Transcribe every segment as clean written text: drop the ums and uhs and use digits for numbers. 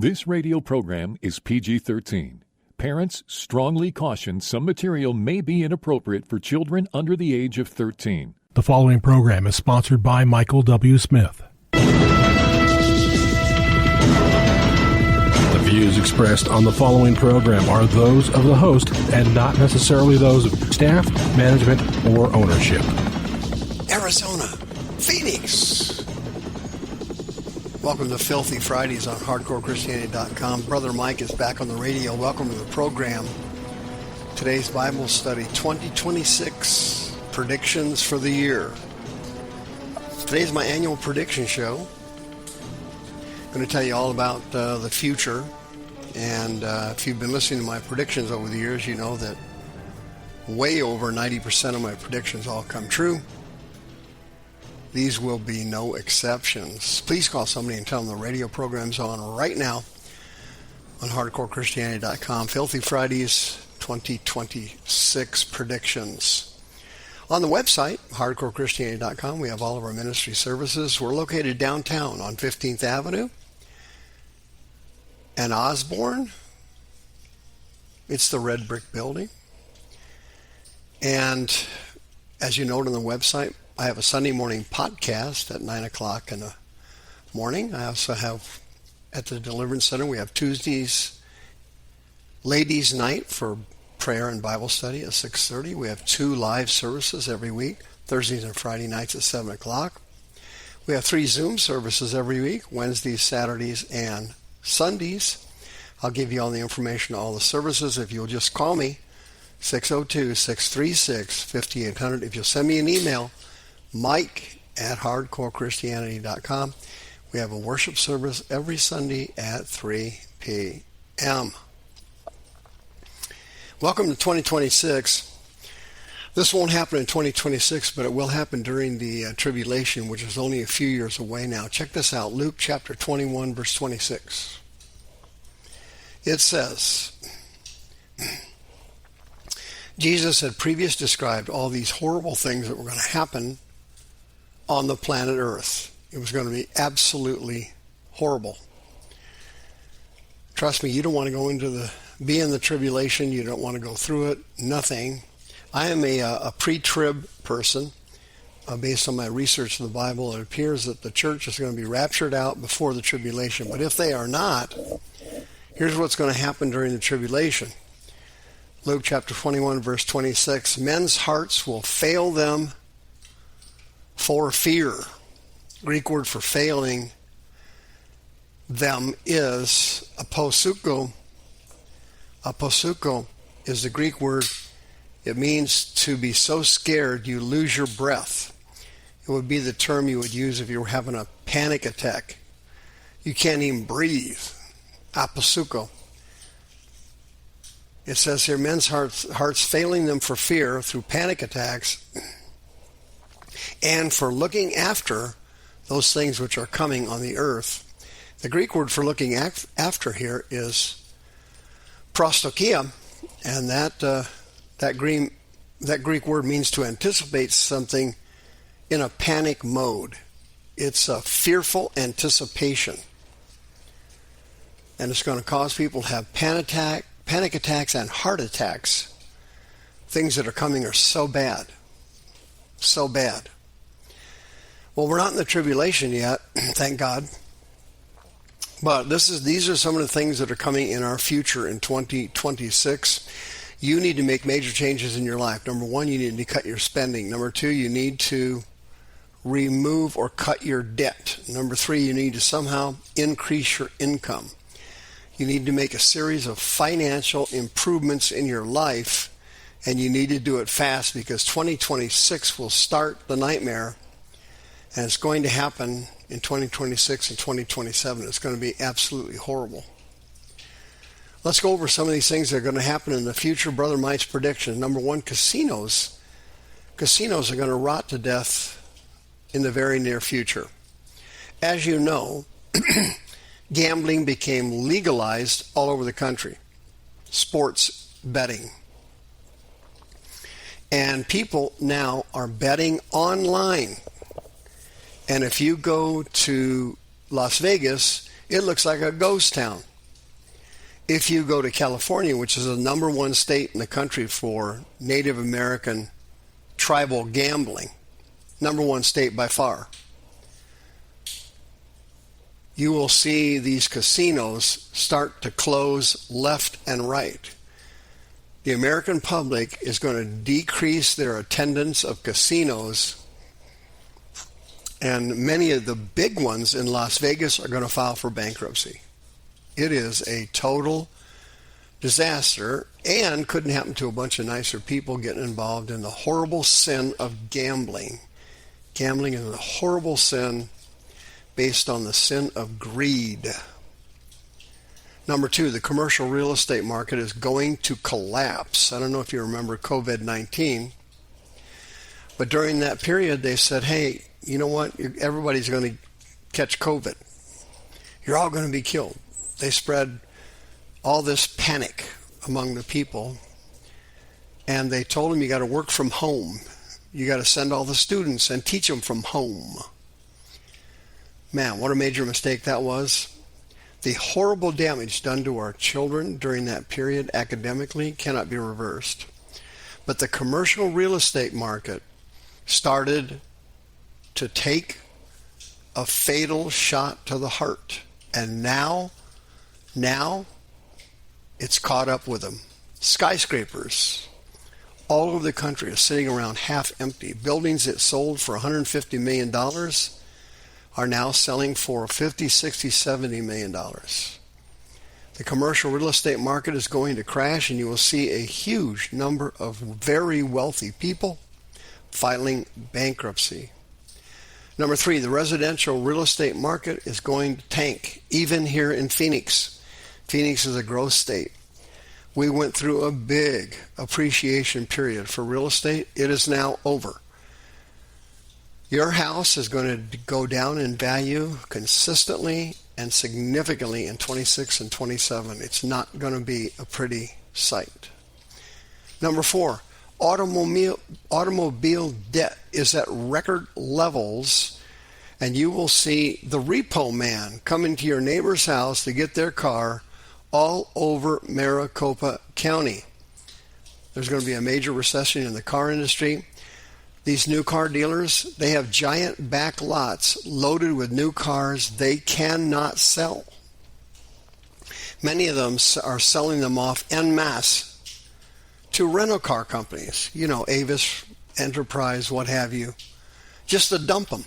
This radio program is PG-13. Parents strongly caution some material may be inappropriate for children under the age of 13. The following program is sponsored by Michael W. Smith. The views expressed on the following program are those of the host and not necessarily those of staff, management, or ownership. Arizona, Phoenix. Welcome to Filthy Fridays on HardcoreChristianity.com. Brother Mike is back on the radio. Welcome to the program. Today's Bible study, 2026 predictions for the year. Today's my annual prediction show. I'm going to tell you all about the future. And if you've been listening to my predictions over the years, you know that way over 90% of my predictions all come true. These will be no exceptions. Please call somebody and tell them the radio program's on right now on HardcoreChristianity.com. Filthy Fridays 2026 predictions. On the website, HardcoreChristianity.com, we have all of our ministry services. We're located downtown on 15th Avenue and Osborne. It's the red brick building. And as you note on the website, I have a Sunday morning podcast at 9 o'clock in the morning. I also have, at the Deliverance Center, we have Tuesdays, Ladies' Night for prayer and Bible study at 6:30. We have 2 live services every week, Thursdays and Friday nights at 7 o'clock. We have 3 Zoom services every week, Wednesdays, Saturdays, and Sundays. I'll give you all the information on all the services if you'll just call me, 602-636-5800. If you'll send me an email, Mike at hardcorechristianity.com. We have a worship service every Sunday at 3 p.m. Welcome to 2026. This won't happen in 2026, but it will happen during the tribulation, which is only a few years away now. Check this out, Luke chapter 21, verse 26. It says, Jesus had previously described all these horrible things that were going to happen on the planet Earth. It was going to be absolutely horrible. Trust me, you don't want to be in the tribulation. You don't want to go through it. Nothing. I am a pre-trib person. Based on my research of the Bible, it appears that the church is going to be raptured out before the tribulation. But if they are not, here's what's going to happen during the tribulation. Luke chapter 21, verse 26. Men's hearts will fail them for fear. Greek word for failing them is aposuko. Aposuko is the Greek word. It means to be so scared you lose your breath. It would be the term you would use if you were having a panic attack. You can't even breathe. Aposuko. It says here, men's hearts failing them for fear through panic attacks and for looking after those things which are coming on the earth. The Greek word for looking after here is prostokia, and that Greek word means to anticipate something in a panic mode. It's a fearful anticipation. And it's going to cause people to have panic attacks and heart attacks. Things that are coming are so bad. So bad. Well, we're not in the tribulation yet, thank God. But these are some of the things that are coming in our future in 2026. You need to make major changes in your life. Number 1, you need to cut your spending. Number 2, you need to remove or cut your debt. Number 3, you need to somehow increase your income. You need to make a series of financial improvements in your life, and you need to do it fast because 2026 will start the nightmare, and it's going to happen in 2026 and 2027. It's going to be absolutely horrible. Let's go over some of these things that are going to happen in the future. Brother Mike's prediction. Number 1, casinos. Casinos are going to rot to death in the very near future. As you know, gambling became legalized all over the country. Sports betting. And people now are betting online. And if you go to Las Vegas, it looks like a ghost town. If you go to California, which is the number one state in the country for Native American tribal gambling, number one state by far, you will see these casinos start to close left and right. The American public is going to decrease their attendance of casinos, and many of the big ones in Las Vegas are going to file for bankruptcy. It is a total disaster, and couldn't happen to a bunch of nicer people getting involved in the horrible sin of gambling. Gambling is a horrible sin based on the sin of greed. Number two, the commercial real estate market is going to collapse. I don't know if you remember COVID-19, but during that period they said, hey, you know what? Everybody's going to catch COVID. You're all going to be killed. They spread all this panic among the people, and they told them you got to work from home. You got to send all the students and teach them from home. Man, what a major mistake that was. The horrible damage done to our children during that period academically cannot be reversed. But the commercial real estate market started to take a fatal shot to the heart. And now it's caught up with them. Skyscrapers all over the country are sitting around half empty. Buildings that sold for $150 million are now selling for $50, $60, $70 million. The commercial real estate market is going to crash, and you will see a huge number of very wealthy people filing bankruptcy. Number three, the residential real estate market is going to tank, even here in Phoenix. Phoenix is a growth state. We went through a big appreciation period for real estate. It is now over. Your house is going to go down in value consistently and significantly in 26 and 27. It's not going to be a pretty sight. Number four, automobile debt is at record levels, and you will see the repo man come into your neighbor's house to get their car all over Maricopa County. There's going to be a major recession in the car industry. These new car dealers, they have giant back lots loaded with new cars they cannot sell. Many of them are selling them off en masse to rental car companies, Avis, Enterprise, what have you, just to dump them.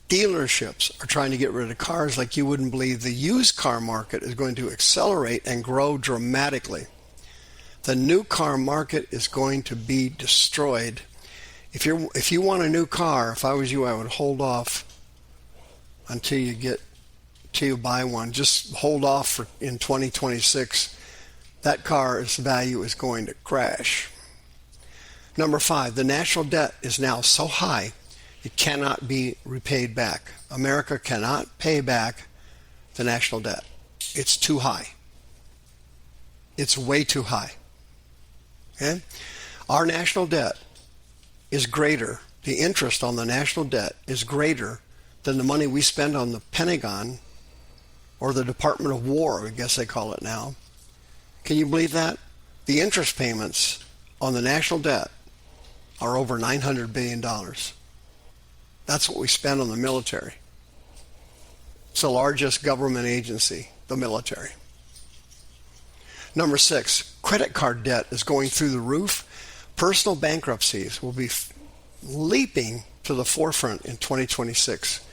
Dealerships are trying to get rid of cars like you wouldn't believe. The used car market is going to accelerate and grow dramatically. The new car market is going to be destroyed. If you want a new car, if I was you, I would hold off until you buy one. Just hold off in 2026. That car's value is going to crash. Number five, the national debt is now so high it cannot be repaid back. America cannot pay back the national debt. It's too high. It's way too high. Okay? Our national debt is greater. The interest on the national debt is greater than the money we spend on the Pentagon or the Department of War, I guess they call it now. Can you believe that? The interest payments on the national debt are over $900 billion. That's what we spend on the military. It's the largest government agency, the military. Number six, credit card debt is going through the roof. Personal bankruptcies will be leaping to the forefront in 2026.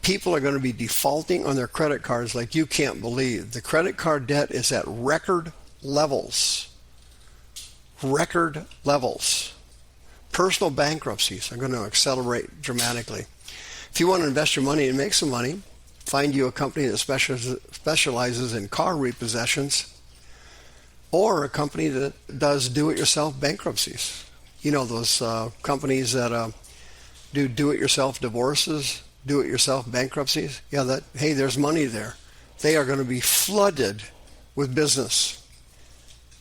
People are going to be defaulting on their credit cards like you can't believe. The credit card debt is at record levels. Record levels. Personal bankruptcies are going to accelerate dramatically. If you want to invest your money and make some money, find you a company that specializes in car repossessions, or a company that does do-it-yourself bankruptcies. Those companies that do do-it-yourself divorces, do-it-yourself bankruptcies. Yeah, there's money there. They are going to be flooded with business.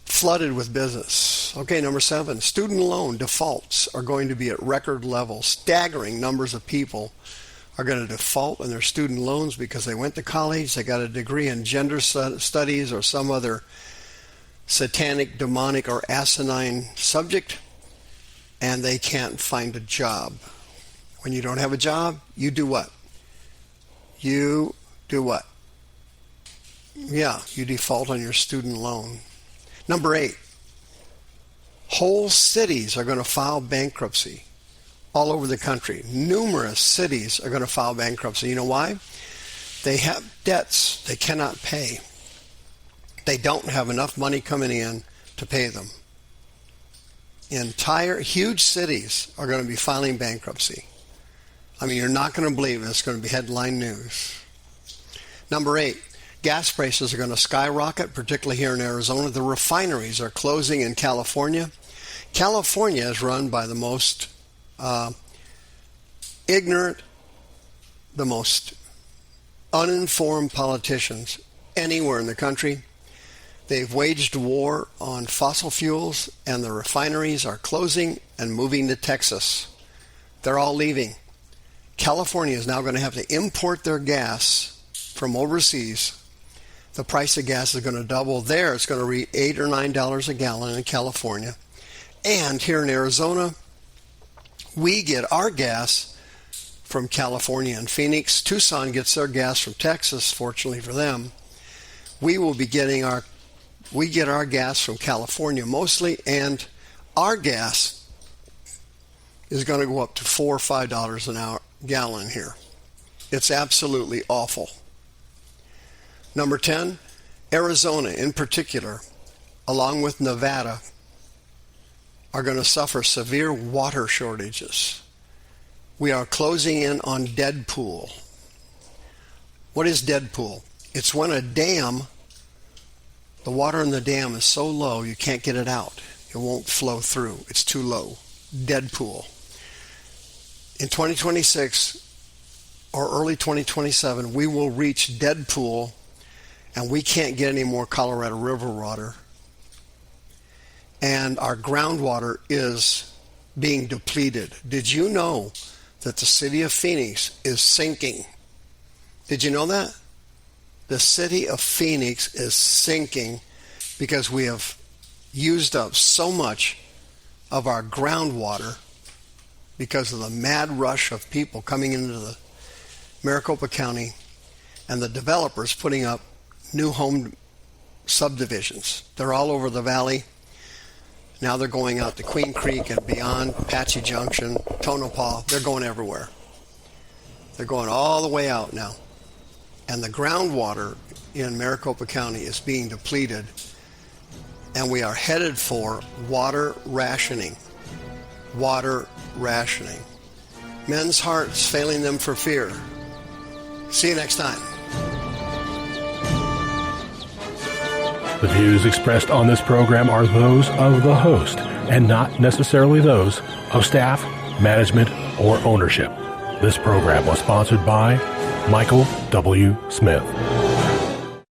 Flooded with business. Okay, number seven, student loan defaults are going to be at record levels. Staggering numbers of people are going to default on their student loans because they went to college, they got a degree in gender studies or some other satanic, demonic, or asinine subject, and they can't find a job. When you don't have a job, you do what? You do what? Yeah, you default on your student loan. Number 8, whole cities are going to file bankruptcy all over the country. Numerous cities are going to file bankruptcy. You know why? They have debts they cannot pay. They don't have enough money coming in to pay them. Entire huge cities are going to be filing bankruptcy. I mean, you're not going to believe it. It's going to be headline news. Number 8, gas prices are going to skyrocket, particularly here in Arizona. The refineries are closing in California. California is run by the most ignorant, the most uninformed politicians anywhere in the country. They've waged war on fossil fuels, and the refineries are closing and moving to Texas. They're all leaving. California is now going to have to import their gas from overseas. The price of gas is going to double there. It's going to reach $8 or $9 a gallon in California. And here in Arizona, we get our gas from California and Phoenix. Tucson gets their gas from Texas, fortunately for them. We get our gas from California mostly, and our gas is going to go up to $4 or $5 an gallon here. It's absolutely awful. Number 10, Arizona in particular, along with Nevada, are going to suffer severe water shortages. We are closing in on dead pool. What is dead pool? It's when a dam, the water in the dam is so low you can't get it out. It won't flow through. It's too low. Dead pool. In 2026 or early 2027, we will reach dead pool, and we can't get any more Colorado River water. And our groundwater is being depleted. Did you know that the city of Phoenix is sinking? Did you know that? The city of Phoenix is sinking because we have used up so much of our groundwater because of the mad rush of people coming into the Maricopa County and the developers putting up new home subdivisions. They're all over the valley. Now they're going out to Queen Creek and beyond, Apache Junction, Tonopah. They're going everywhere. They're going all the way out now. And the groundwater in Maricopa County is being depleted, and we are headed for water rationing. Water rationing. Men's hearts failing them for fear. See you next time. The views expressed on this program are those of the host and not necessarily those of staff, management, or ownership. This program was sponsored by Michael W. Smith.